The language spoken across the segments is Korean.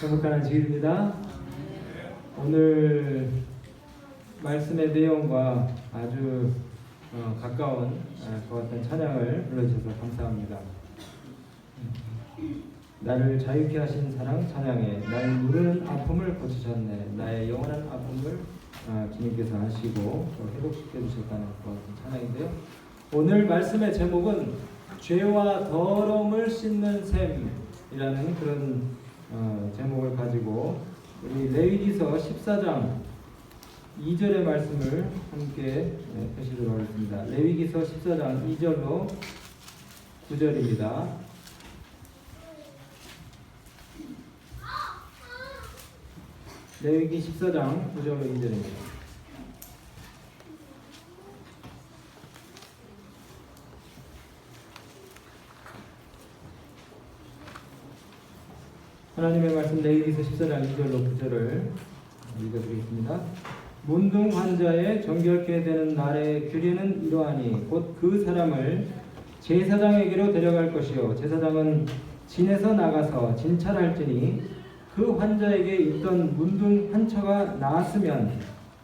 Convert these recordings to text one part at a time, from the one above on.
행복한 주일입니다. 오늘 말씀의 내용과 아주 가까운 것 같은 찬양을 불러주셔서 감사합니다. 나를 자유케 하신 사랑 찬양해. 나를 누르는 아픔을 고치셨네. 나의 영원한 아픔을 주님께서 하시고 회복시켜 주셨다는 것 같은 찬양인데요. 오늘 말씀의 제목은 죄와 더러움을 씻는 셈이라는 그런 제목을 가지고 우리 레위기서 14장 2절의 말씀을 함께 펴시도록 하겠습니다. 레위기서 14장 2절로 9절입니다. 레위기 14장 9절로 2절입니다. 하나님의 말씀 레위기서 14장 2절로 9절을 읽어드리겠습니다. 문둥 환자의 정결케 되는 날의 규례는 이러하니 곧 그 사람을 제사장에게로 데려갈 것이요 제사장은 진에서 나가서 진찰할지니 그 환자에게 있던 문둥 한 처가 나았으면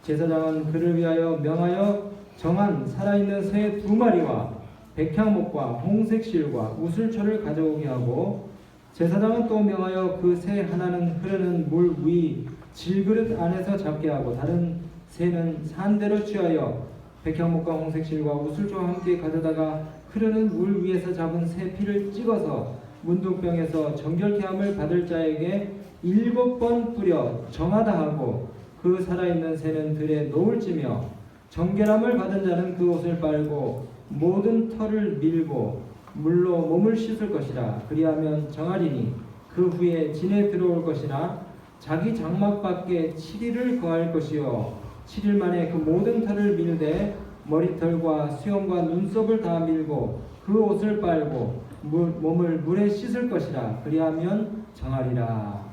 제사장은 그를 위하여 명하여 정한 살아있는 새 2마리와 백향목과 홍색실과 우슬초를 가져오게 하고 제사장은 또 명하여 그 새 하나는 흐르는 물 위 질그릇 안에서 잡게 하고 다른 새는 산대로 취하여 백향목과 홍색실과 우슬초와 함께 가져다가 흐르는 물 위에서 잡은 새 피를 찍어서 문둥병에서 정결케 함을 받을 자에게 7번 뿌려 정하다 하고 그 살아있는 새는 들에 놓을지며 정결함을 받은 자는 그 옷을 빨고 모든 털을 밀고 물로 몸을 씻을 것이라. 그리하면 정하리니 그 후에 진에 들어올 것이나 자기 장막 밖에 7일을 거할 것이요 7일 만에 그 모든 털을 밀되 머리털과 수염과 눈썹을 다 밀고 그 옷을 빨고 몸을 물에 씻을 것이라. 그리하면 정하리라.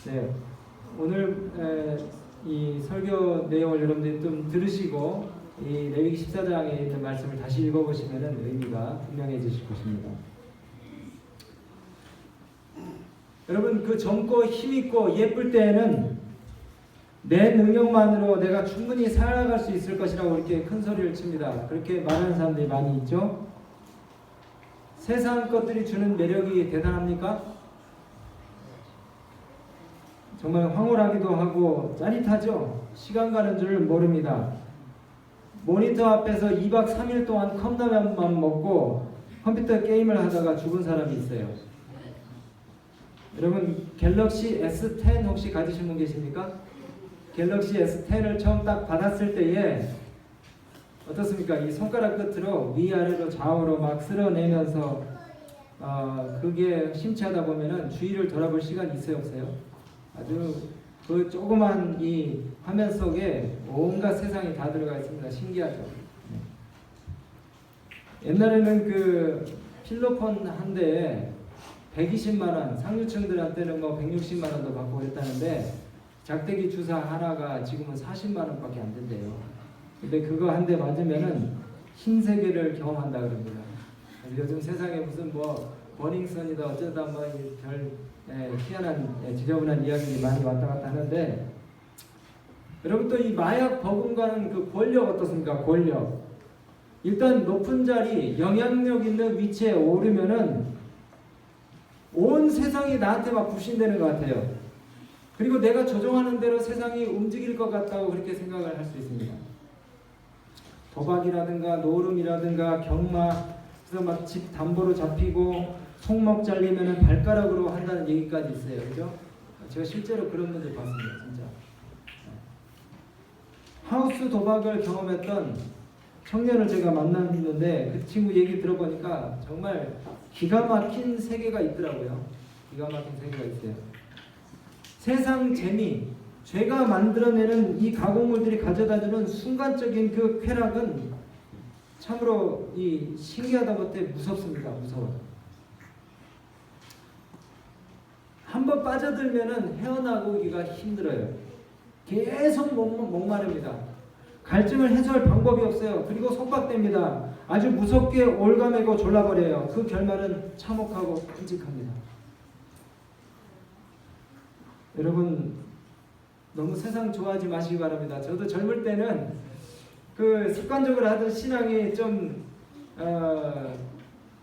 네, 오늘 이 설교 내용을 여러분들이 좀 들으시고 이 레위기 14장에 있는 말씀을 다시 읽어보시면 의미가 분명해지실 것입니다. 여러분, 그 젊고 힘있고 예쁠 때에는 내 능력만으로 내가 충분히 살아갈 수 있을 것이라고 이렇게 큰 소리를 칩니다. 그렇게 말하는 사람들이 많이 있죠. 세상 것들이 주는 매력이 대단합니까? 정말 황홀하기도 하고 짜릿하죠. 시간 가는 줄 모릅니다. 모니터 앞에서 2박 3일 동안 컵라면만 먹고 컴퓨터 게임을 하다가 죽은 사람이 있어요. 여러분, 갤럭시 S10 혹시 가지신 분 계십니까? 갤럭시 S10을 처음 딱 받았을 때에 어떻습니까? 이 손가락 끝으로 위아래로 좌우로 막 쓸어내면서 그게 심취하다 보면은 주위를 돌아볼 시간이 있어요, 없어요? 아주 그 조그만 이 화면 속에 온갖 세상이 다 들어가 있습니다. 신기하죠. 옛날에는 그 필로폰 한 대에 120만 원, 상류층들한테는 뭐 160만 원도 받고 그랬다는데 작대기 주사 하나가 지금은 40만 원밖에 안 된대요. 근데 그거 한 대 맞으면은 신세계를 경험한다 그럽니다. 요즘 세상에 무슨 뭐 버닝썬이다 어쩌다 뭐 별 희한한 지저분한 이야기들이 많이 왔다 갔다 하는데 여러분 또 이 마약 버금가는 그 권력 어떻습니까? 권력. 일단 높은 자리 영향력 있는 위치에 오르면은 온 세상이 나한테 막 부신되는 것 같아요. 그리고 내가 조종하는 대로 세상이 움직일 것 같다고 그렇게 생각을 할 수 있습니다. 도박이라든가 노름이라든가 경마 그래서 막 집 담보로 잡히고 손목 잘리면은 발가락으로 한다는 얘기까지 있어요. 그죠? 제가 실제로 그런 분들 봤습니다. 진짜. 하우스 도박을 경험했던 청년을 제가 만났는데 그 친구 얘기 들어보니까 정말 기가 막힌 세계가 있더라고요. 기가 막힌 세계가 있어요. 세상 재미, 죄가 만들어내는 이 가공물들이 가져다주는 순간적인 그 쾌락은 참으로 이 신기하다 못해 무섭습니다. 무서워. 한번 빠져들면은 헤어나오기가 힘들어요. 계속 목마릅니다. 갈증을 해소할 방법이 없어요. 그리고 속박됩니다. 아주 무섭게 올가매고 졸라버려요. 그 결말은 참혹하고 끔찍합니다. 여러분 너무 세상 좋아하지 마시기 바랍니다. 저도 젊을 때는 그 습관적으로 하던 신앙이 좀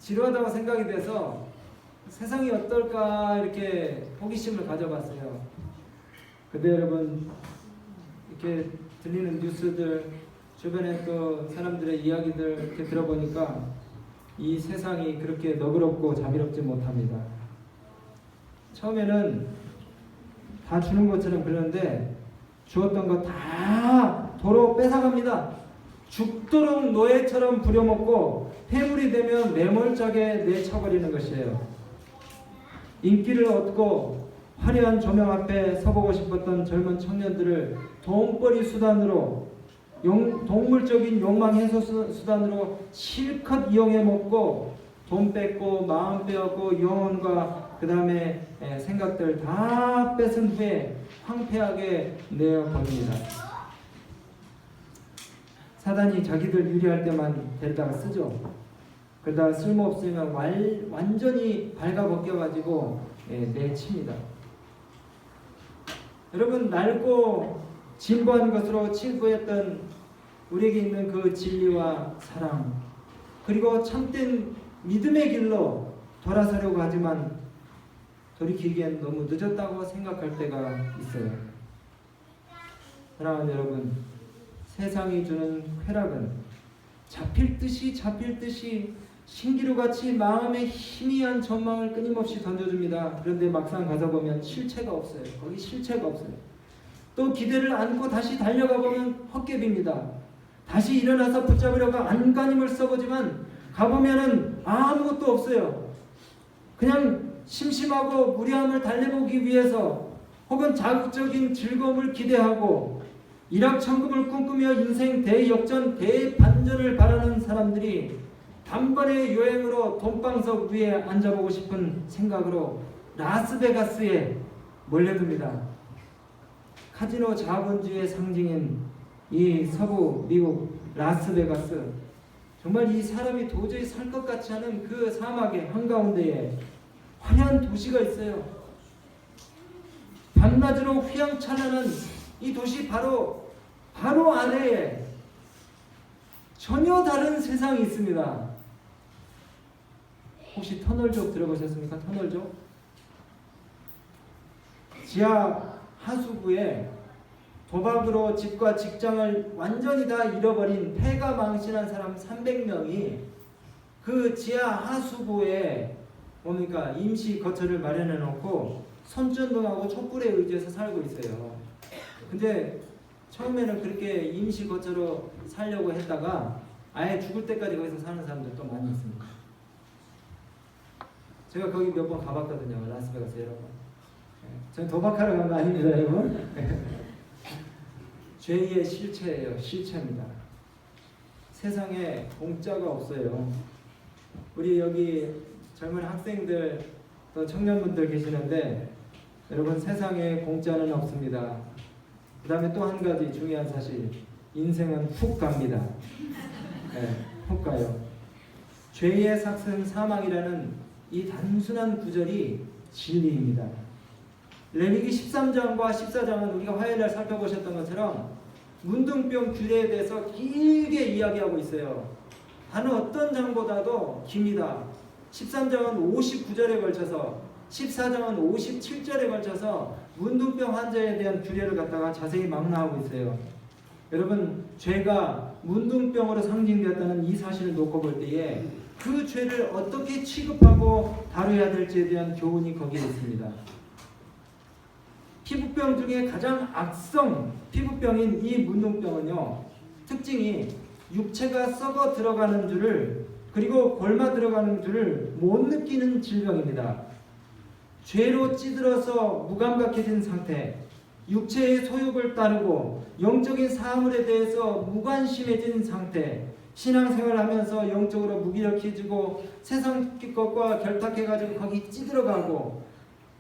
지루하다고 생각이 돼서 세상이 어떨까 이렇게 호기심을 가져봤어요. 근데 여러분 이렇게 들리는 뉴스들, 주변에 또 사람들의 이야기들 이렇게 들어보니까 이 세상이 그렇게 너그럽고 자비롭지 못합니다. 처음에는 다 주는 것처럼 그러는데 주었던 거 다 도로 뺏어갑니다. 죽도록 노예처럼 부려먹고 폐물이 되면 매몰차게 내쳐버리는 것이에요. 인기를 얻고 화려한 조명 앞에 서보고 싶었던 젊은 청년들을 돈벌이 수단으로 동물적인 욕망 해소 수단으로 실컷 이용해 먹고 돈 뺏고 마음 빼앗고 영혼과 그 다음에 생각들 다 뺏은 후에 황폐하게 내어버립니다. 사단이 자기들 유리할 때만 데려다가 쓰죠. 그러다가 쓸모없으면 완전히 발가벗겨가지고 내칩니다. 여러분 낡고 진보한 것으로 칠부했던 우리에게 있는 그 진리와 사랑 그리고 참된 믿음의 길로 돌아서려고 하지만 돌이키기엔 너무 늦었다고 생각할 때가 있어요. 사랑하는 여러분, 세상이 주는 쾌락은 잡힐 듯이 신기루같이 마음에 희미한 전망을 끊임없이 던져줍니다. 그런데 막상 가서 보면 실체가 없어요. 거기 실체가 없어요. 또 기대를 안고 다시 달려가 보면 헛개비입니다. 다시 일어나서 붙잡으려고 안간힘을 써보지만 가보면은 아무것도 없어요. 그냥 심심하고 무료함을 달래보기 위해서 혹은 자극적인 즐거움을 기대하고 일확천금을 꿈꾸며 인생 대역전 대반전을 바라는 사람들이 단번에 여행으로 돈방석 위에 앉아보고 싶은 생각으로 라스베가스에 몰려듭니다. 카지노 자본주의의 상징인 이 서부 미국 라스베가스, 정말 이 사람이 도저히 살 것 같지 않은 그 사막의 한가운데에 화려한 도시가 있어요. 밤낮으로 휘황찬란한 이 도시 바로 아래에 전혀 다른 세상이 있습니다. 혹시 터널족 들어보셨습니까? 터널족? 지하 하수구에 도박으로 집과 직장을 완전히 다 잃어버린 폐가 망신한 사람 300명이 그 지하 하수구에 뭡니까? 임시 거처를 마련해 놓고 손전등하고 촛불에 의지해서 살고 있어요. 근데 처음에는 그렇게 임시 거처로 살려고 했다가 아예 죽을 때까지 거기서 사는 사람들도 많이 있습니다. 제가 거기 몇 번 가봤거든요. 라스베가스 여러 번. 전 도박하러 간 거 아닙니다, 여러분. 죄의 실체예요. 실체입니다. 세상에 공짜가 없어요. 우리 여기 젊은 학생들 또 청년분들 계시는데 여러분 세상에 공짜는 없습니다. 그 다음에 또 한 가지 중요한 사실, 인생은 훅 갑니다. 훅 가요. 죄의 삭은 사망이라는 이 단순한 구절이 진리입니다. 레위기 13장과 14장은 우리가 화요일날 살펴보셨던 것처럼 문둥병 규례에 대해서 길게 이야기하고 있어요. 다른 어떤 장보다도 깁니다. 13장은 59절에 걸쳐서 14장은 57절에 걸쳐서 문둥병 환자에 대한 규례를 갖다가 자세히 망라하고 있어요. 여러분, 죄가 문둥병으로 상징되었다는 이 사실을 놓고 볼 때에 그 죄를 어떻게 취급하고 다뤄야 될지에 대한 교훈이 거기에 있습니다. 피부병 중에 가장 악성 피부병인 이 문둥병은요, 특징이 육체가 썩어 들어가는 줄을 그리고 골마 들어가는 줄을 못 느끼는 질병입니다. 죄로 찌들어서 무감각해진 상태, 육체의 소욕을 따르고 영적인 사물에 대해서 무관심해진 상태, 신앙생활하면서 영적으로 무기력해지고 세상 것과 결탁해가지고 거기 찌들어가고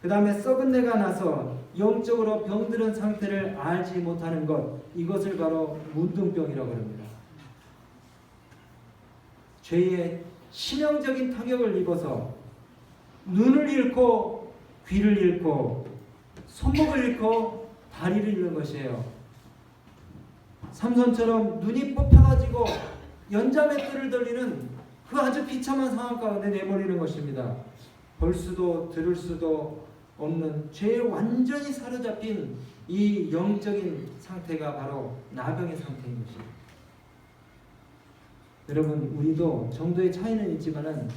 그 다음에 썩은 내가 나서 영적으로 병들은 상태를 알지 못하는 것, 이것을 바로 문둥병이라고 합니다. 죄의 치명적인 타격을 입어서 눈을 잃고 귀를 잃고 손목을 잃고 다리를 잃는 것이에요. 삼손처럼 눈이 뽑혀가지고 연자맷돌을 돌리는 그 아주 비참한 상황 가운데 내몰리는 것입니다. 볼 수도 들을 수도 없는 죄에 완전히 사로잡힌 이 영적인 상태가 바로 나병의 상태인 것입니다. 여러분, 우리도 정도의 차이는 있지만은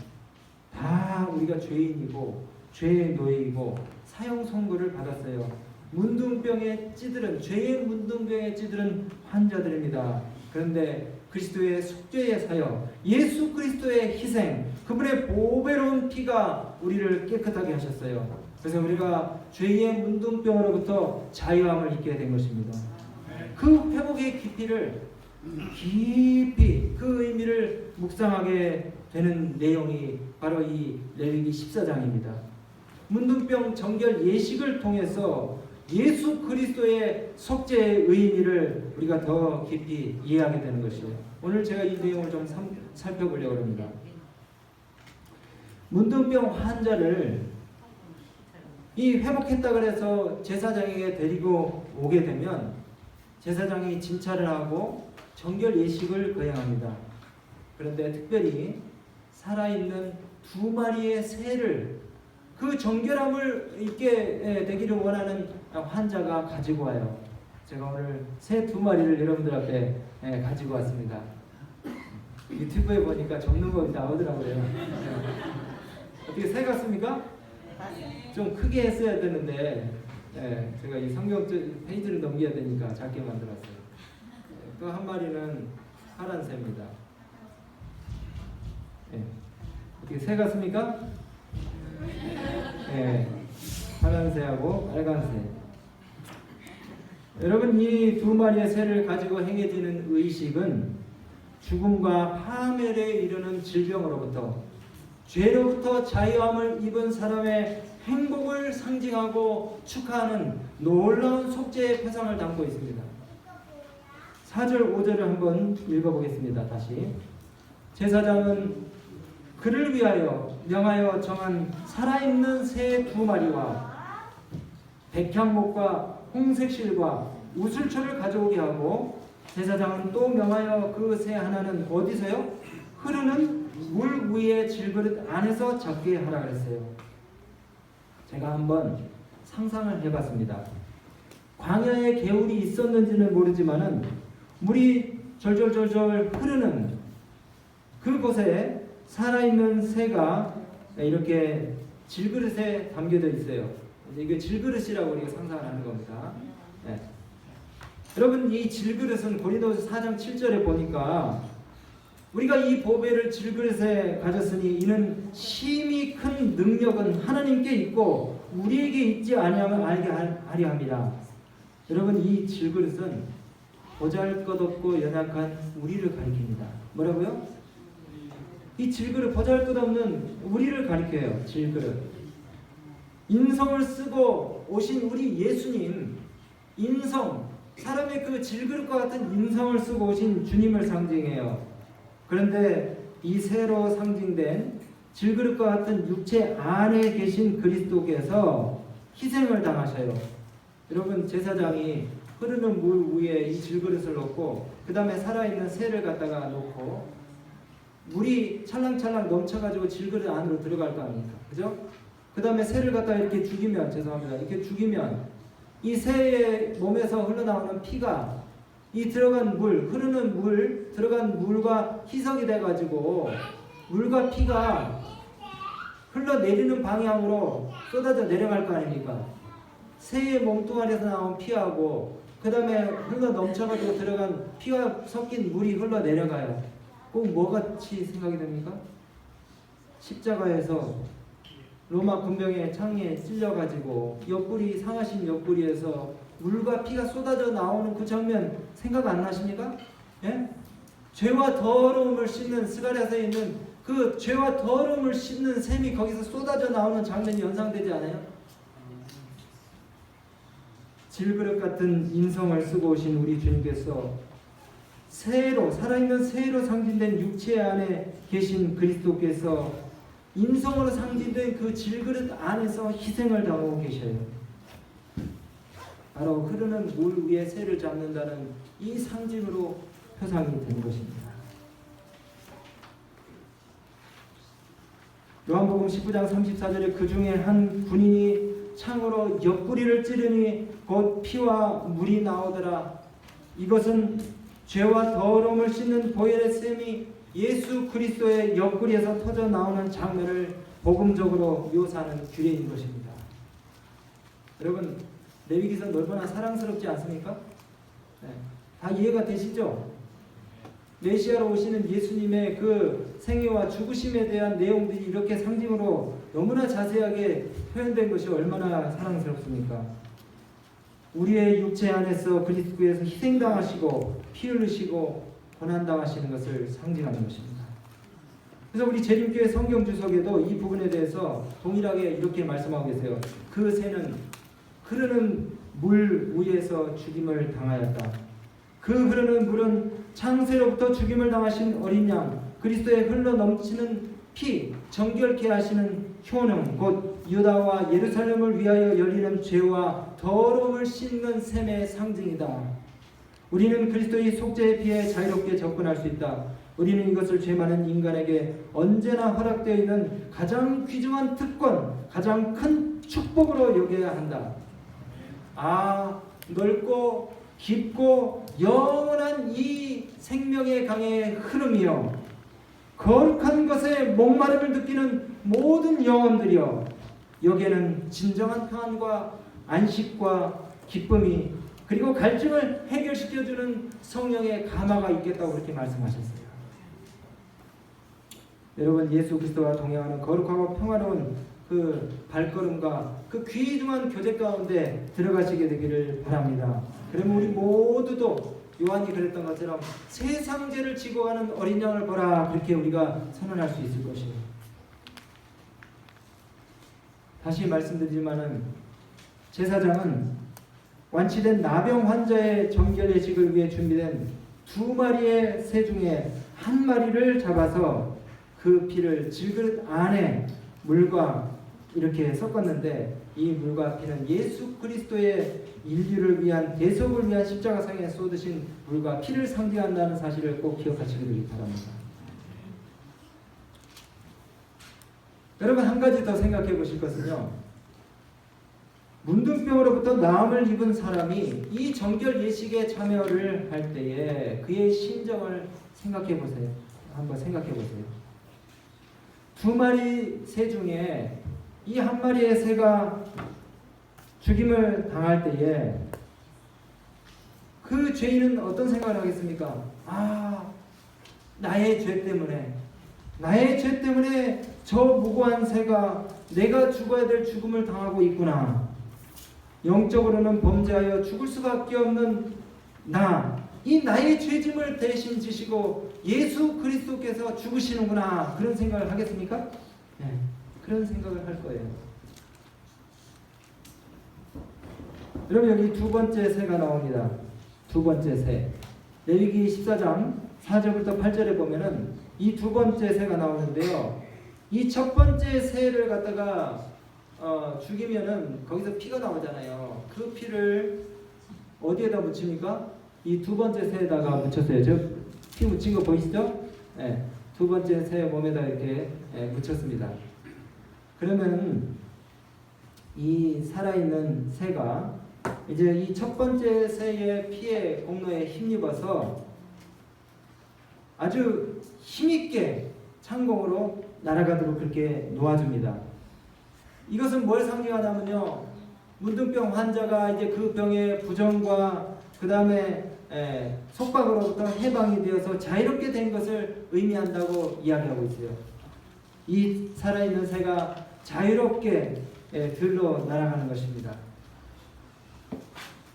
다 우리가 죄인이고 죄의 노예이고 사형 선고를 받았어요. 문둥병에 찌들은, 죄의 문둥병에 찌들은 환자들입니다. 그런데 그리스도의 속죄의 사역, 예수 그리스도의 희생, 그분의 보배로운 피가 우리를 깨끗하게 하셨어요. 그래서 우리가 죄의 문둥병으로부터 자유함을 입게 된 것입니다. 그 회복의 깊이를 깊이 그 의미를 묵상하게 되는 내용이 바로 이 레위기 14장입니다. 문둥병 정결 예식을 통해서 예수 그리스도의 속죄의 의미를 우리가 더 깊이 이해하게 되는 것이에요. 오늘 제가 이 내용을 좀 살펴보려고 합니다. 문둥병 환자를 이 회복했다 그래서 제사장에게 데리고 오게 되면 제사장이 진찰을 하고 정결 예식을 거행합니다. 그런데 특별히 살아있는 2마리의 새를 그 정결함을 있게 되기를 원하는 환자가 가지고 와요. 제가 오늘 새 2마리를 여러분들 앞에 가지고 왔습니다. 유튜브에 보니까 적는 법이 나오더라고요. 어떻게 새 같습니까? 좀 크게 했어야 되는데 제가 이 성경 페이지를 넘겨야 되니까 작게 만들었어요. 또 한 마리는 파란 새입니다. 어떻게 새 같습니까? 파란 새하고 빨간 새. 여러분, 이 2마리의 새를 가지고 행해지는 의식은 죽음과 파멸에 이르는 질병으로부터, 죄로부터 자유함을 입은 사람의 행복을 상징하고 축하하는 놀라운 속죄의 표상을 담고 있습니다. 4절 5절을 한번 읽어보겠습니다. 다시. 제사장은 그를 위하여 명하여 정한 살아있는 새 2마리와 백향목과 홍색실과 우슬초를 가져오게 하고, 제사장은 또 명하여 그 새 하나는 어디서요? 흐르는 물 위에 질그릇 안에서 잡게 하라 그랬어요. 제가 한번 상상을 해봤습니다. 광야에 개울이 있었는지는 모르지만은 물이 절절절절 흐르는 그곳에 살아있는 새가 이렇게 질그릇에 담겨져 있어요. 이게 질그릇이라고 우리가 상상을 하는 겁니다. 여러분, 이 질그릇은 고린도서 4장 7절에 보니까 우리가 이 보배를 질그릇에 가졌으니 이는 심히 큰 능력은 하나님께 있고 우리에게 있지 아니하면 알게 하려 합니다. 여러분, 이 질그릇은 보잘것없고 연약한 우리를 가리킵니다. 뭐라고요? 이 질그릇, 보잘것없는 우리를 가리켜요. 질그릇. 인성을 쓰고 오신 우리 예수님, 인성, 사람의 그 질그릇과 같은 인성을 쓰고 오신 주님을 상징해요. 그런데 이 새로 상징된 질그릇과 같은 육체 안에 계신 그리스도께서 희생을 당하셔요. 여러분, 제사장이 흐르는 물 위에 이 질그릇을 놓고 그 다음에 살아있는 새를 갖다가 놓고 물이 찰랑찰랑 넘쳐가지고 질그릇 안으로 들어갈 거 아닙니까? 그죠? 그 다음에 새를 갖다가 이렇게 죽이면, 죄송합니다, 이렇게 죽이면 이 새의 몸에서 흘러나오는 피가 이 들어간 물, 흐르는 물, 들어간 물과 희석이 돼가지고 물과 피가 흘러내리는 방향으로 쏟아져 내려갈 거 아닙니까? 새의 몸뚱아리에서 나온 피하고 그 다음에 흘러 넘쳐가지고 들어간 피와 섞인 물이 흘러내려가요. 꼭 뭐같이 생각이 됩니까? 십자가에서 로마 군병의 창에 찔려가지고 옆구리, 상하신 옆구리에서 물과 피가 쏟아져 나오는 그 장면 생각 안 나십니까? 예? 죄와 더러움을 씻는, 스가랴서에 있는 그 죄와 더러움을 씻는 샘이 거기서 쏟아져 나오는 장면이 연상되지 않아요? 질그릇 같은 인성을 쓰고 오신 우리 주님께서 새로, 살아있는 새로 상징된 육체 안에 계신 그리스도께서 인성으로 상징된 그 질그릇 안에서 희생을 당하고 계셔요. 바로 흐르는 물 위에 새를 잡는다는 이 상징으로 표상이 된 것입니다. 요한복음 19장 34절에 그 중에 한 군인이 창으로 옆구리를 찌르니 곧 피와 물이 나오더라. 이것은 죄와 더러움을 씻는 보혈의 샘이 예수 그리스도의 옆구리에서 터져 나오는 장면을 복음적으로 묘사하는 규례인 것입니다. 여러분, 레위기서 얼마나 사랑스럽지 않습니까? 네, 다 이해가 되시죠? 메시아로 오시는 예수님의 그 생애와 죽으심에 대한 내용들이 이렇게 상징으로 너무나 자세하게 표현된 것이 얼마나 사랑스럽습니까? 우리의 육체 안에서 그리스도께서 희생당하시고 피 흘리시고 고난당하시는 것을 상징하는 것입니다. 그래서 우리 재림교회 성경 주석에도 이 부분에 대해서 동일하게 이렇게 말씀하고 계세요. 그 새는 흐르는 물 위에서 죽임을 당하였다. 그 흐르는 물은 창세로부터 죽임을 당하신 어린 양 그리스도의 흘러 넘치는 피 정결케 하시는 효능 곧 유다와 예루살렘을 위하여 열리는 죄와 더러움을 씻는 셈의 상징이다. 우리는 그리스도의 속죄의 피에 자유롭게 접근할 수 있다. 우리는 이것을 죄 많은 인간에게 언제나 허락되어 있는 가장 귀중한 특권, 가장 큰 축복으로 여겨야 한다. 넓고 깊고 영원한 이 생명의 강의 흐름이여, 거룩한 것에 목마름을 느끼는 모든 영혼들이여, 여기에는 진정한 평안과 안식과 기쁨이 그리고 갈증을 해결시켜주는 성령의 감화가 있겠다고 그렇게 말씀하셨어요. 여러분, 예수 그리스도와 동행하는 거룩하고 평화로운 그 발걸음과 그 귀중한 교제 가운데 들어가시게 되기를 바랍니다. 그러면 우리 모두도 요한이 그랬던 것처럼 세상 죄를 지고 가는 어린 양을 보라, 그렇게 우리가 선언할 수 있을 것이에요. 다시 말씀드리지만은 제사장은 완치된 나병 환자의 정결 예식을 위해 준비된 2마리의 새 중에 1마리를 잡아서 그 피를 질그릇 안에 물과 이렇게 섞었는데, 이 물과 피는 예수 그리스도의 인류를 위한 대속을 위한 십자가상에 쏟으신 물과 피를 상징한다는 사실을 꼭 기억하시길 바랍니다. 여러분, 한 가지 더 생각해 보실 것은요, 문둥병으로부터 나음을 입은 사람이 이 정결 예식에 참여를 할 때에 그의 심정을 생각해 보세요. 한번 생각해 보세요. 2마리 새 중에 이 1마리의 새가 죽임을 당할 때에 그 죄인은 어떤 생각을 하겠습니까? 나의 죄 때문에 저 무고한 새가 내가 죽어야 될 죽음을 당하고 있구나. 영적으로는 범죄하여 죽을 수밖에 없는 이 나의 죄짐을 대신 지시고 예수 그리스도께서 죽으시는구나, 그런 생각을 하겠습니까? 네, 그런 생각을 할 거예요. 여러분, 여기 2번째 새가 나옵니다. 2번째 새. 레위기 14장 4절부터 8절에 보면은 이 2번째 새가 나오는데요. 이 첫 번째 새를 갖다가 죽이면은 거기서 피가 나오잖아요. 그 피를 어디에다 묻힙니까? 이 2번째 새에다가 묻혔어요. 저 피 묻힌 거 보이시죠? 네, 2번째 새 몸에다 이렇게 묻혔습니다. 그러면 이 살아있는 새가 이제 이 첫 번째 새의 피에 공로에 힘입어서 아주 힘있게 창공으로 날아가도록 그렇게 놓아줍니다. 이것은 뭘 상징하냐면요, 문둥병 환자가 이제 그 병의 부정과 그 다음에 속박으로부터 해방이 되어서 자유롭게 된 것을 의미한다고 이야기하고 있어요. 이 살아있는 새가 자유롭게 들로 날아가는 것입니다.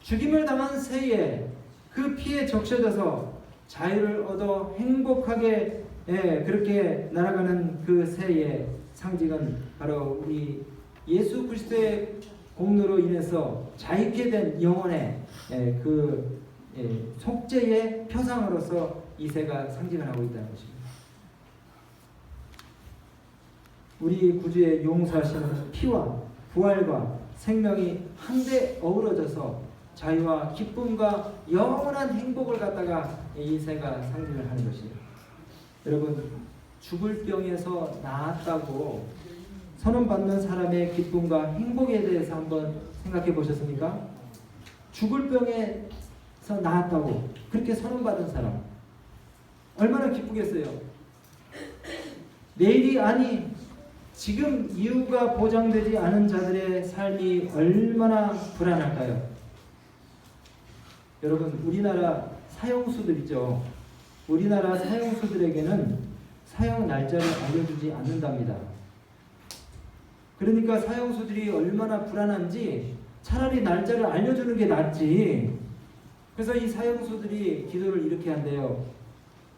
죽임을 당한 새에 그 피에 적셔져서 자유를 얻어 행복하게 그렇게 날아가는 그 새의 상징은 바로 우리 예수 그리스도의 공로로 인해서 자유케 된 영혼의 그 속죄의 표상으로서 이 새가 상징을 하고 있다는 것입니다. 우리 구주의 용서하시는 피와 부활과 생명이 한데 어우러져서 자유와 기쁨과 영원한 행복을 갖다가 이 새가 상징을 하는 것이에요. 여러분, 죽을 병에서 나았다고 선언받는 사람의 기쁨과 행복에 대해서 한번 생각해 보셨습니까? 죽을 병에서 나았다고 그렇게 선언받은 사람 얼마나 기쁘겠어요? 내일이 아니 지금 이유가 보장되지 않은 자들의 삶이 얼마나 불안할까요? 여러분, 우리나라 사형수들이죠. 우리나라 사형수들에게는 사형 날짜를 알려주지 않는답니다. 그러니까 사형수들이 얼마나 불안한지 차라리 날짜를 알려주는 게 낫지. 그래서 이 사형수들이 기도를 이렇게 한대요.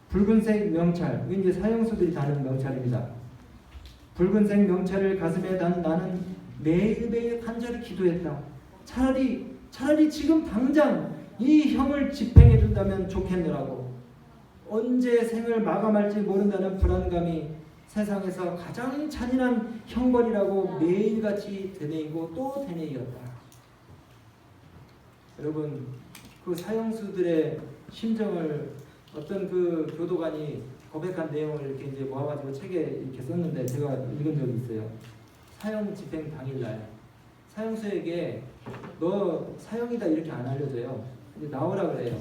붉은색 명찰, 이게 이제 사형수들이 다는 명찰입니다. 붉은색 명찰을 가슴에 단 나는 매일매일 간절히 기도했다. 차라리 지금 당장 이 형을 집행해 준다면 좋겠느라고. 언제 생을 마감할지 모른다는 불안감이 세상에서 가장 잔인한 형벌이라고 매일같이 되뇌이고 또 되뇌이었다. 여러분, 그 사형수들의 심정을 어떤 그 교도관이 고백한 내용을 이렇게 이제 모아가지고 책에 이렇게 썼는데 제가 읽은 적이 있어요. 사형 집행 당일날 사형수에게 너 사형이다 이렇게 안 알려줘요. 이제 나오라 그래요.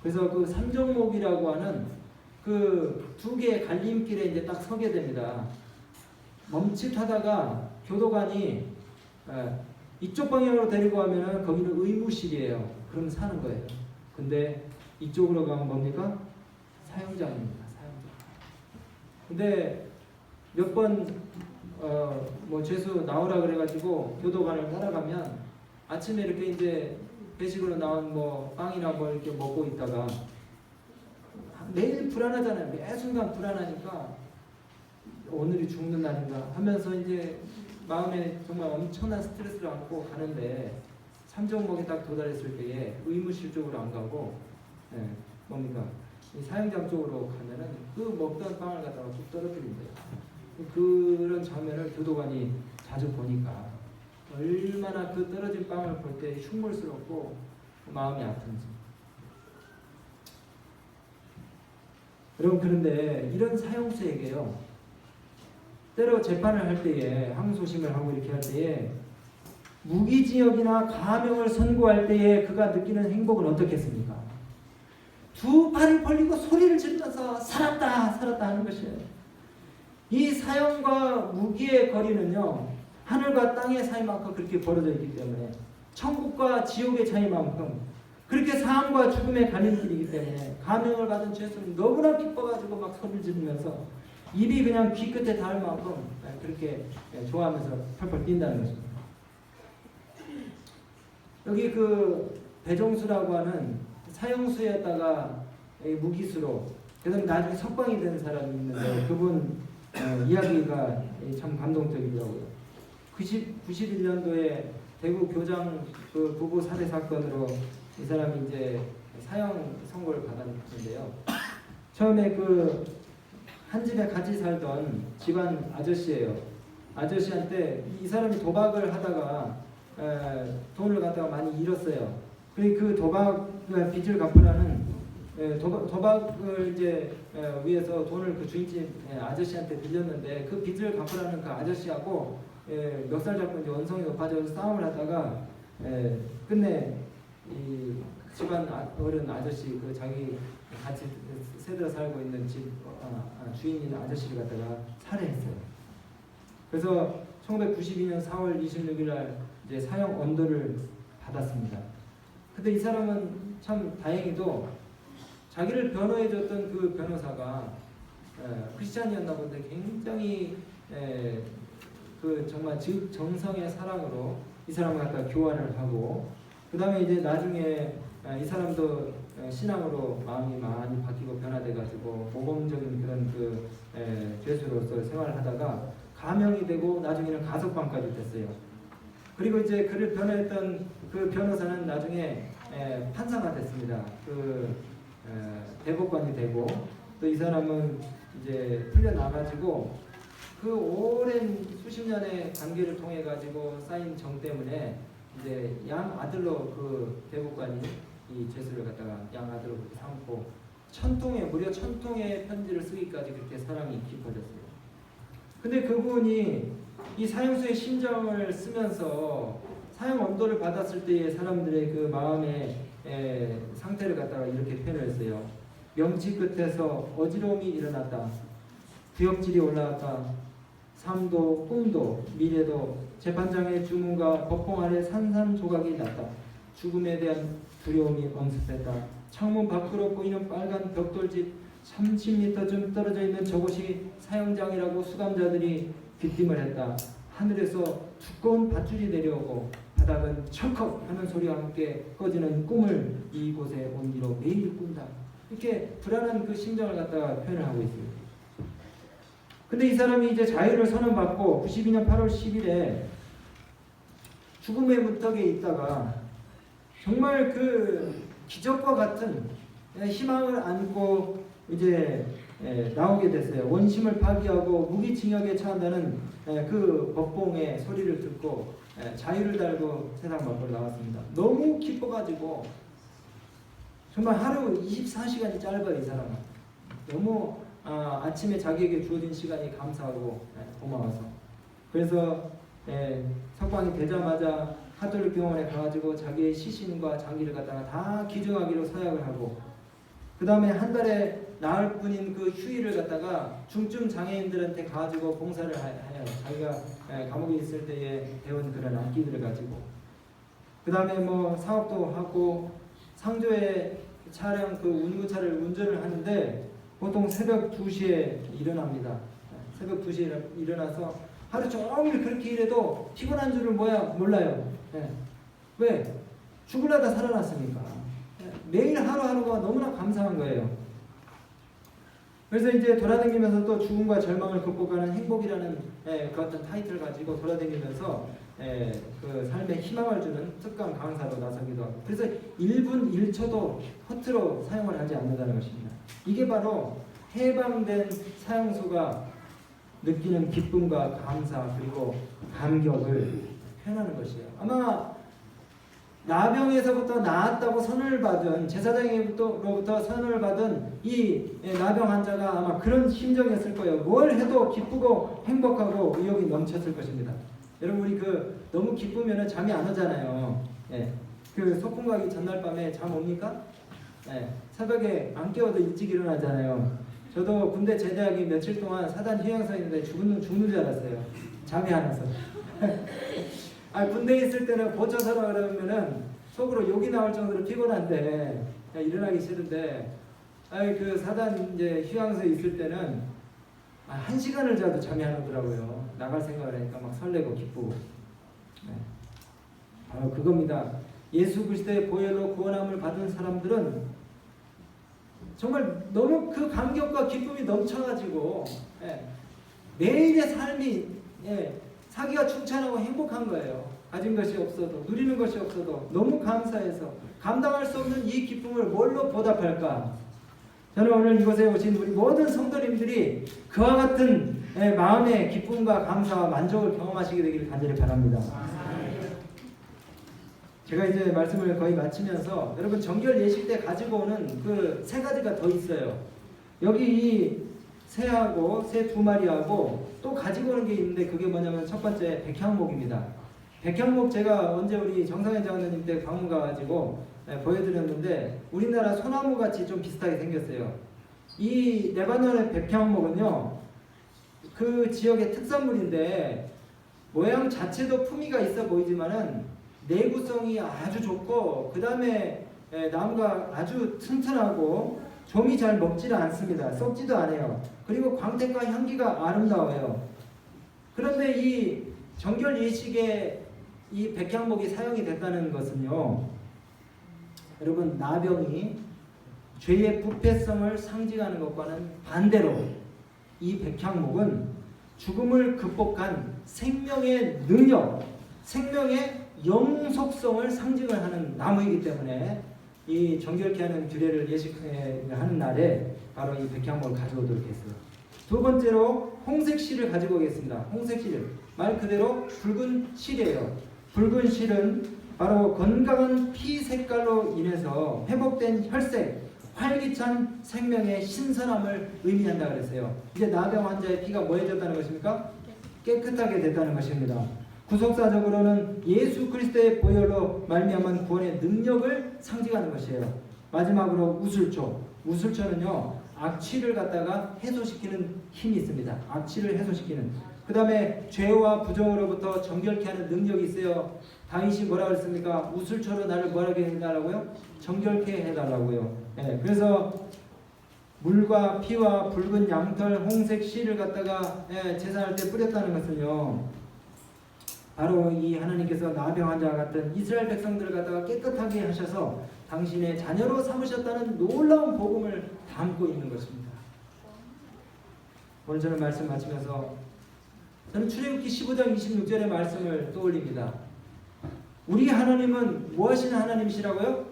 그래서 그 삼정목이라고 하는 그 두 개의 갈림길에 이제 딱 서게 됩니다. 멈칫하다가 교도관이 이쪽 방향으로 데리고 가면은 거기는 의무실이에요. 그럼 사는 거예요. 근데 이쪽으로 가면 뭡니까? 사형장입니다. 사형장. 근데 몇 번 뭐 죄수 나오라 그래가지고 교도관을 따라가면 아침에 이렇게 이제 배식으로 나온 뭐 빵이나 뭐 이렇게 먹고 있다가 매일 불안하잖아요. 매 순간 불안하니까 오늘이 죽는 날인가 하면서 이제 마음에 정말 엄청난 스트레스를 안고 가는데 삼정목에 딱 도달했을 때에 의무실 쪽으로 안 가고 뭡니까? 이 사형장 쪽으로 가면은 그 먹던 빵을 갖다가 쭉 떨어뜨린대요. 그런 장면을 교도관이 자주 보니까 얼마나 그 떨어진 빵을 볼 때 흉물스럽고 마음이 아픈지. 여러분, 그런데 이런 사형수에게요, 때로 재판을 할 때에 항소심을 하고 이렇게 할 때에 무기징역이나 가명을 선고할 때에 그가 느끼는 행복은 어떻겠습니까? 두 팔을 벌리고 소리를 지르면서 살았다 살았다 하는 것이에요. 이 사형과 무기의 거리는요, 하늘과 땅의 사이만큼 그렇게 벌어져 있기 때문에, 천국과 지옥의 차이만큼 그렇게 삶과 죽음의 갈림길이기 때문에 가명을 받은 죄수는 너무나 기뻐가지고 막 소리를 지르면서 입이 그냥 귀 끝에 닿을 만큼 그렇게 좋아하면서 펄펄 뛴다는 것입니다. 여기 그 배정수라고 하는 사형수였다가 무기수로, 그래서 나중에 석방이 된 사람이 있는데 그분 이야기가 참 감동적이더라고요. 91년도에 대구 교장 그 부부 살해 사건으로 이 사람이 이제 사형 선고를 받았는데요. 처음에 그 한 집에 같이 살던 집안 아저씨예요. 아저씨한테 이 사람이 도박을 하다가 돈을 갖다가 많이 잃었어요. 그리고 그 도박 빚을 갚으라는 도박을 이제 위해서 돈을 그 주인집 아저씨한테 빌렸는데 그 빚을 갚으라는 그 아저씨하고 멱살 잡고 이제 원성이 높아져서 싸움을 하다가 끝내 이 집안 어른 아저씨 그 자기 같이 세들어 살고 있는 집 주인인 아저씨를 갖다가 살해했어요. 그래서 1992년 4월 26일 날 이제 사형 언도를 받았습니다. 근데 이 사람은 참 다행히도 자기를 변호해줬던 그 변호사가 크리스찬이었나 본데 굉장히 그 정말 정성의 사랑으로 이 사람을 갖다 교화를 하고, 그 다음에 이제 나중에 이 사람도 신앙으로 마음이 많이 바뀌고 변화돼가지고 모범적인 그런 그 죄수로서 생활을 하다가 가명이 되고 나중에는 가석방까지 됐어요. 그리고 이제 그를 변호했던 그 변호사는 나중에 판사가 됐습니다. 그 대법관이 되고, 또 이 사람은 이제 풀려나가지고 그 오랜 수십 년의 관계를 통해 가지고 쌓인 정 때문에 이제 양 아들로 그 대법관이 이 죄수를 갖다가 양 아들로 그렇게 삼고 무려 1000통의 편지를 쓰기까지 그렇게 사랑이 깊어졌어요. 근데 그분이 이 사형수의 심정을 쓰면서 사형 언도를 받았을 때의 사람들의 그 마음의 상태를 갖다가 이렇게 표현을 했어요. 명치 끝에서 어지러움이 일어났다. 구역질이 올라왔다. 삶도 꿈도 미래도 재판장의 주문과 법봉 아래 산산조각이 났다. 죽음에 대한 두려움이 엄습했다. 창문 밖으로 보이는 빨간 벽돌집 30m쯤 떨어져 있는 저곳이 사형장이라고 수감자들이 귀띔을 했다. 하늘에서 두꺼운 밧줄이 내려오고 바닥은 철컥 하는 소리와 함께 꺼지는 꿈을 이곳에 온 뒤로 매일 꾼다. 이렇게 불안한 그 심정을 갖다가 표현을 하고 있어요. 근데 이 사람이 이제 자유를 선언받고 92년 8월 10일에 죽음의 문턱에 있다가 정말 그 기적과 같은 희망을 안고 이제 나오게 됐어요. 원심을 파기하고 무기징역에 처한다는 그 법봉의 소리를 듣고 자유를 달고 세상 밖으로 나왔습니다. 너무 기뻐가지고 정말 하루 24시간이 짧아요. 이 사람은. 너무 아침에 자기에게 주어진 시간이 감사하고 고마워서. 그래서 석방이 되자마자 카톨릭 병원에 가가지고 자기의 시신과 장기를 갖다가 다 기증하기로 서약을 하고, 그 다음에 한 달에 나을 뿐인 그 휴일을 갖다가 중증 장애인들한테 가지고 봉사를 해요. 자기가 감옥에 있을 때에 배운 그런 악기들을 가지고. 그 다음에 뭐 사업도 하고, 상조의 차량 그 운구차를 운전을 하는데 보통 새벽 2시에 일어납니다. 새벽 2시에 일어나서 하루 종일 그렇게 일해도 피곤한 줄을 몰라요. 왜? 죽으려다 살아났으니까. 매일 하루하루가 너무나 감사한 거예요. 그래서 이제 돌아다니면서 또 죽음과 절망을 극복하는 행복이라는 그 어떤 타이틀을 가지고 돌아다니면서 그 삶에 희망을 주는 특강 강사로 나서기도 하고, 그래서 1분 1초도 허투루 사용을 하지 않는다는 것입니다. 이게 바로 해방된 사형수가 느끼는 기쁨과 감사 그리고 감격을 표현하는 것이에요. 아마 나병에서부터 나았다고 선언을 받은, 제사장으로부터 선언을 받은 이 나병 환자가 아마 그런 심정이었을 거예요. 뭘 해도 기쁘고 행복하고 의욕이 넘쳤을 것입니다. 여러분, 우리 너무 기쁘면 잠이 안 오잖아요. 그 소풍 가기 전날 밤에 잠 옵니까? 새벽에 안 깨워도 일찍 일어나잖아요. 저도 군대 제대하기 며칠 동안 사단 휴양소에 있는데 죽는 줄 알았어요. 잠이 안 와서. 군대에 있을 때는 보초서라 그러면은 속으로 욕이 나올 정도로 피곤한데 일어나기 싫은데, 그 사단 이제 휴양소에 있을 때는 1시간을 자도 잠이 안 오더라고요. 나갈 생각을 하니까 막 설레고 기쁘고. 바로 그겁니다. 예수 그리스도의 보혈로 구원함을 받은 사람들은 정말 너무 그 감격과 기쁨이 넘쳐가지고 매일의 삶이 사기가 충만하고 행복한 거예요. 가진 것이 없어도, 누리는 것이 없어도 너무 감사해서 감당할 수 없는 이 기쁨을 뭘로 보답할까? 저는 오늘 이곳에 오신 우리 모든 성도님들이 그와 같은 마음의 기쁨과 감사와 만족을 경험하시게 되기를 간절히 바랍니다. 제가 이제 말씀을 거의 마치면서 여러분, 정결 예식 때 가지고 오는 그 3가지가 더 있어요. 여기 이 새하고 새 2마리하고 또 가지고 오는 게 있는데, 그게 뭐냐면 첫 번째 백향목입니다. 백향목 제가 언제 우리 정상현 장로님 때 방문 가가지고 보여드렸는데, 우리나라 소나무 같이 좀 비슷하게 생겼어요. 이 레바논의 백향목은요, 그 지역의 특산물인데 모양 자체도 품위가 있어 보이지만은 내구성이 아주 좋고, 그 다음에 나무가 아주 튼튼하고 좀이 잘 먹지를 않습니다. 썩지도 않아요. 그리고 광택과 향기가 아름다워요. 그런데 이 정결 예식에 이 백향목이 사용이 됐다는 것은요, 여러분, 나병이 죄의 부패성을 상징하는 것과는 반대로 이 백향목은 죽음을 극복한 생명의 능력, 생명의 영속성을 상징을 하는 나무이기 때문에 이 정결케 하는 규례를 예식하는 날에 바로 이 백향목을 가져오도록 했어요. 2번째로 홍색 실을 가지고 오겠습니다. 홍색 실, 말 그대로 붉은 실이에요. 붉은 실은 바로 건강한 피 색깔로 인해서 회복된 혈색, 활기찬 생명의 신선함을 의미한다 그랬어요. 이제 나병 환자의 피가 뭐해졌다는 것입니까? 깨끗하게 됐다는 것입니다. 구속사적으로는 예수 그리스도의 보혈로 말미암은 구원의 능력을 상징하는 것이에요. 마지막으로 우슬초. 우슬초는요, 악취를 갖다가 해소시키는 힘이 있습니다. 악취를 해소시키는. 그 다음에 죄와 부정으로부터 정결케 하는 능력이 있어요. 다윗이 뭐라 그랬습니까? 우슬초로 나를 뭐라게 해달라고요? 정결케 해달라고요. 네, 그래서 물과 피와 붉은 양털, 홍색 실을 갖다가 제사할 때 뿌렸다는 것은요, 바로 이 하나님께서 나병 환자와 같은 이스라엘 백성들을 갖다가 깨끗하게 하셔서 당신의 자녀로 삼으셨다는 놀라운 복음을 담고 있는 것입니다. 오늘 저는 말씀 마치면서 저는 출애굽기 15장 26절의 말씀을 떠올립니다. 우리 하나님은 무엇이신 하나님이시라고요?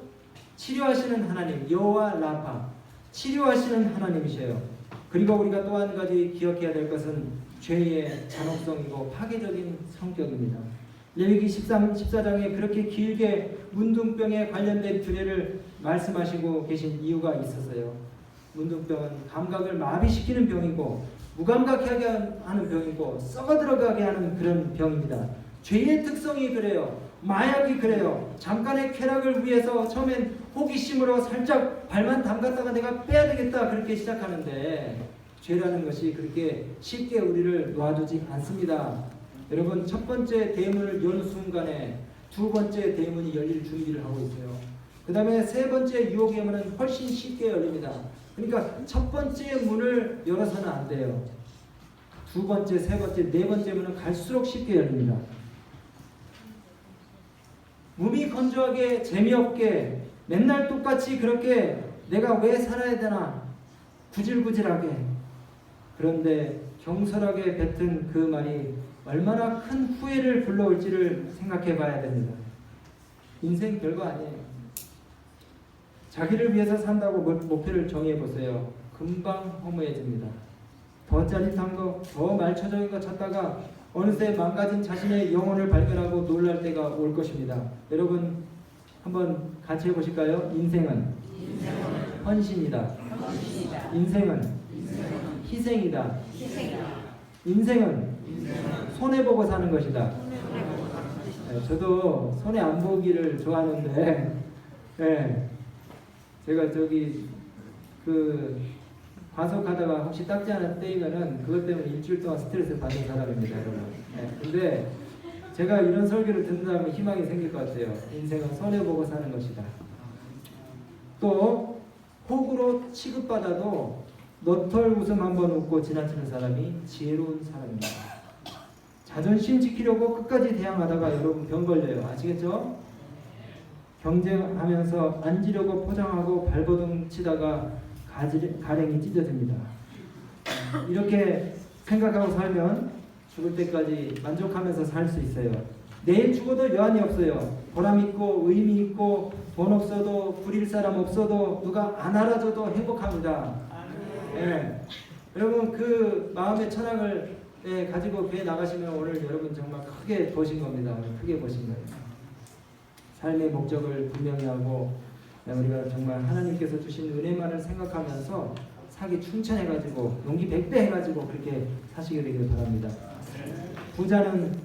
치료하시는 하나님, 여호와 라파, 치료하시는 하나님이셔요. 그리고 우리가 또 한 가지 기억해야 될 것은 죄의 잔혹성이고 파괴적인 성격입니다. 레위기 14장에 그렇게 길게 문둥병에 관련된 규례를 말씀하시고 계신 이유가 있었어요. 문둥병은 감각을 마비시키는 병이고 무감각하게 하는 병이고 썩어 들어가게 하는 그런 병입니다. 죄의 특성이 그래요. 마약이 그래요. 잠깐의 쾌락을 위해서 처음엔 호기심으로 살짝 발만 담갔다가 내가 빼야 되겠다 그렇게 시작하는데 죄라는 것이 그렇게 쉽게 우리를 놔두지 않습니다. 여러분, 첫 번째 대문을 여는 순간에 두 번째 대문이 열릴 준비를 하고 있어요. 그 다음에 세 번째 유혹의 문은 훨씬 쉽게 열립니다. 그러니까 첫 번째 문을 열어서는 안 돼요. 두 번째, 세 번째, 네 번째 문은 갈수록 쉽게 열립니다. 몸이 건조하게 재미없게 맨날 똑같이 그렇게 내가 왜 살아야 되나 구질구질하게, 그런데 경솔하게 뱉은 그 말이 얼마나 큰 후회를 불러올지를 생각해 봐야 됩니다. 인생 별거 아니에요. 자기를 위해서 산다고 목표를 정해 보세요. 금방 허무해집니다. 더 짜릿한 거, 더 말초적인 거 찾다가 어느새 망가진 자신의 영혼을 발견하고 놀랄 때가 올 것입니다. 여러분 한번 같이 해보실까요? 인생은 헌신이다. 인생은 희생이다. 인생은 손해보고 사는 것이다. 네, 저도 손해 안 보기를 좋아하는데, 네, 제가 저기 과속하다가 혹시 닦지 않았다면은 그것 때문에 일주일 동안 스트레스 받는 사람입니다, 여러분. 네, 근데 제가 이런 설교를 듣는다면 희망이 생길 것 같아요. 인생은 손해보고 사는 것이다. 또 호구로 취급받아도 너털 웃음 한번 웃고 지나치는 사람이 지혜로운 사람입니다. 자존심 지키려고 끝까지 대항하다가 여러분 병 걸려요. 아시겠죠? 경쟁하면서 앉으려고 포장하고 발버둥 치다가 가랭이 찢어집니다. 이렇게 생각하고 살면 죽을 때까지 만족하면서 살 수 있어요. 내일 죽어도 여한이 없어요. 보람 있고 의미 있고 돈 없어도 부릴 사람 없어도 누가 안 알아줘도 행복합니다. 예. 여러분 그 마음의 철학을 가지고 교회 나가시면 오늘 여러분 정말 크게 보신 겁니다. 크게 보신 거예요. 삶의 목적을 분명히 하고 우리가 정말 하나님께서 주신 은혜만을 생각하면서 사기 충천해가지고 용기 100배 해가지고 그렇게 사시게 되길 바랍니다. 부자는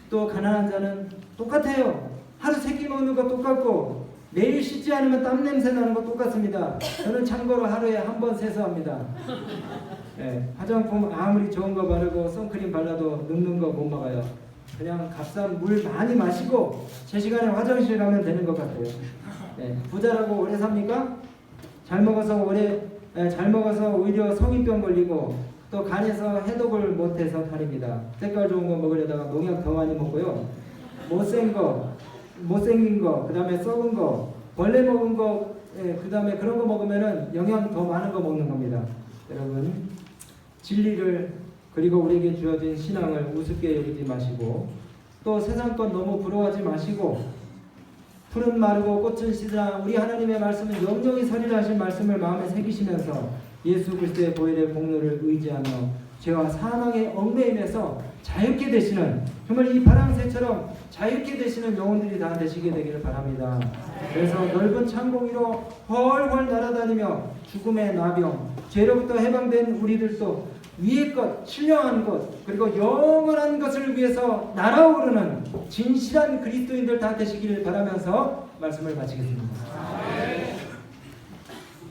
또 가난한 자는 똑같아요. 하루 세 끼 먹는 거 똑같고 매일 씻지 않으면 땀 냄새 나는 거 똑같습니다. 저는 참고로 하루에 한 번 세수합니다. 네, 화장품 아무리 좋은 거 바르고 선크림 발라도 늙는 거 못 막아요. 그냥 값싼 물 많이 마시고 제 시간에 화장실 가면 되는 것 같아요. 네, 부자라고 오래 삽니까? 잘 먹어서 오히려 성인병 걸리고 또 간에서 해독을 못해서 탈입니다. 색깔 좋은 거 먹으려다가 농약 더 많이 먹고요. 못생긴 거, 그 다음에 썩은 거, 벌레 먹은 거, 그 다음에 그런 거 먹으면은 영양 더 많은 거 먹는 겁니다. 여러분, 진리를 그리고 우리에게 주어진 신앙을 우습게 여기지 마시고 또 세상 것 너무 부러워하지 마시고 풀은 마르고 꽃은 시드라 우리 하나님의 말씀은 영영이 서리라 하신 말씀을 마음에 새기시면서 예수 그리스도의 보혈의 공로를 의지하며 죄와 사망의 얽매임에서 자유케 되시는, 정말 이 바람새처럼 자유케 되시는 영혼들이 다 되시게 되기를 바랍니다. 그래서 넓은 창공 위로 훨훨 날아다니며 죽음의 나병, 죄로부터 해방된 우리들도 위의 것, 신령한 것, 그리고 영원한 것을 위해서 날아오르는 진실한 그리스도인들 다 되시기를 바라면서 말씀을 마치겠습니다.